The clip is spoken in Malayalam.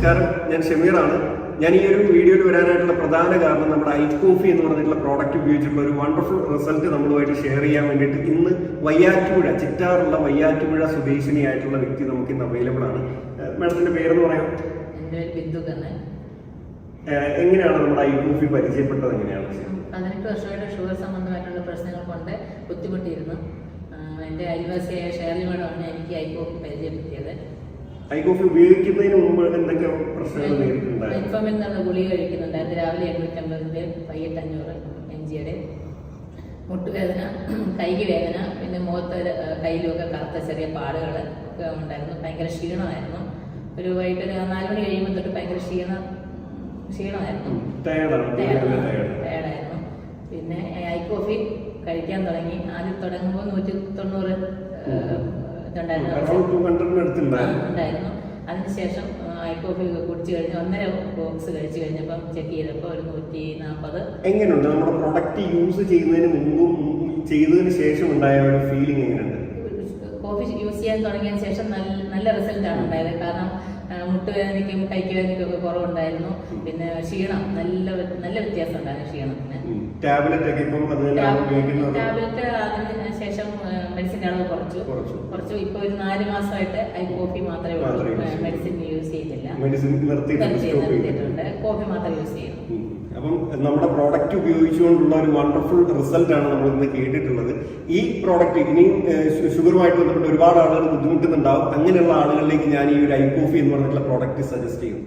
നമസ്കാരം, ഞാൻ ഷമീറാണ്. ഞാൻ ഈ ഒരു വീഡിയോയിൽ വരാനായിട്ടുള്ള പ്രധാന കാരണം നമ്മുടെ ഐക്കോഫി എന്ന് പറഞ്ഞിട്ടുള്ള പ്രോഡക്റ്റ് ഉപയോഗിച്ചിട്ടുള്ള ഒരു വണ്ടർഫുൾ റിസൾട്ട് നമ്മളുമായിട്ട് ഷെയർ ചെയ്യാൻ വേണ്ടിയിട്ട് ഇന്ന് വയ്യാറ്റുപുഴ, ചിറ്റാറുള്ള വയ്യാറ്റുപുഴ സ്വദേശിനിയായിട്ടുള്ള വ്യക്തി നമുക്ക് ഇന്ന് അവൈലബിൾ ആണ്. മാഡത്തിന്റെ പേരെന്ന് പറയാം? എങ്ങനെയാണ് നമ്മുടെ ഐക്കോഫി പരിചയപ്പെട്ടത്? എങ്ങനെയാണ്? 18 വർഷമായിട്ട് ഷുഗർ സംബന്ധമായിട്ടുള്ള പ്രശ്നങ്ങൾ കൊണ്ട് ബുദ്ധിമുട്ടിയിരുന്നു. എൻ്റെ അയൽവാസിയായ ഷേർലിയോടാണ് എനിക്ക് ഐക്കോഫി പരിചയപ്പെടുത്തിയത്. ഐക്കോഫി ഉപയോഗിക്കുന്നതിന് മുമ്പ് എന്തൊക്കെ പ്രശ്നങ്ങൾ നേരിട്ടുണ്ടായിരുന്നു? ഇൻഫോമിൽ നിന്നുള്ള ഗുളിക കഴിക്കുന്നുണ്ടായിരുന്നു. രാവിലെ 850, വൈകിട്ട് 500 mg. മുട്ടുവേദന, കൈക്ക് വേദന, പിന്നെ മുഖത്ത് കയ്യിലുമൊക്കെ കറുത്ത ചെറിയ പാടുകൾ ഒക്കെ ഉണ്ടായിരുന്നു. ഭയങ്കര ക്ഷീണമായിരുന്നു. വൈകിട്ട് 4 മണി കഴിയുമ്പോൾ തൊട്ട് ഭയങ്കര ക്ഷീണമായിരുന്നു, ടയർഡായിരുന്നു. പിന്നെ ഐക്കോഫി കഴിക്കാൻ തുടങ്ങി. ആദ്യം തുടങ്ങുമ്പോൾ 190 ഉണ്ടായിരുന്നു. അതിനുശേഷം ഐക്കോഫി കുടിച്ചു കഴിഞ്ഞ് 1.5 ബോക്സ് കഴിച്ചു കഴിഞ്ഞപ്പം ചെക്ക് ചെയ്തപ്പോൾ ഒരു 140. എങ്ങനെയുണ്ട് നമ്മുടെ പ്രൊഡക്റ്റ് യൂസ് ചെയ്യുന്നതിന് മുമ്പും ചെയ്തതിന് ശേഷം ഉണ്ടായ ഒരു ഫീലിംഗ് എങ്ങനെയുണ്ട്? കോഫി യൂസ് ചെയ്യാൻ തുടങ്ങിയതിന് ശേഷം നല്ല റിസൾട്ടാണ് ഉണ്ടായത്. കാരണം മുട്ടുവേദനയ്ക്കും കൈക്ക് വേദനയ്ക്കും ഒക്കെ കുറവുണ്ടായിരുന്നു. പിന്നെ ക്ഷീണം നല്ല വ്യത്യാസം ഉണ്ടായിരുന്നു ക്ഷീണത്തിന്. ടാബ്ലറ്റ് അതിന് ശേഷം മെഡിസിന്റെ അളവ് കുറച്ചു. ഇപ്പൊ ഒരു 4 മാസമായിട്ട് കോഫി മാത്രമേ ഉള്ളൂ, മെഡിസിൻ യൂസ് ചെയ്യുന്നില്ല. കോഫി മാത്രമേ യൂസ് ചെയ്യുന്നു. അപ്പം നമ്മുടെ പ്രോഡക്റ്റ് ഉപയോഗിച്ചുകൊണ്ടുള്ള ഒരു വണ്ടർഫുൾ റിസൾട്ട് ആണ് നമ്മൾ ഇന്ന് കേട്ടിട്ടുള്ളത്. ഈ പ്രോഡക്റ്റ് ഇനിയും ഷുഗറുമായിട്ട് ബന്ധപ്പെട്ട് ഒരുപാട് ആളുകൾ ബുദ്ധിമുട്ടുന്നുണ്ടാവും. അങ്ങനെയുള്ള ആളുകളിലേക്ക് ഞാൻ ഈ ഒരു ഐക്കോഫി എന്ന് പറഞ്ഞിട്ടുള്ള പ്രോഡക്റ്റ് സജസ്റ്റ് ചെയ്യുന്നു.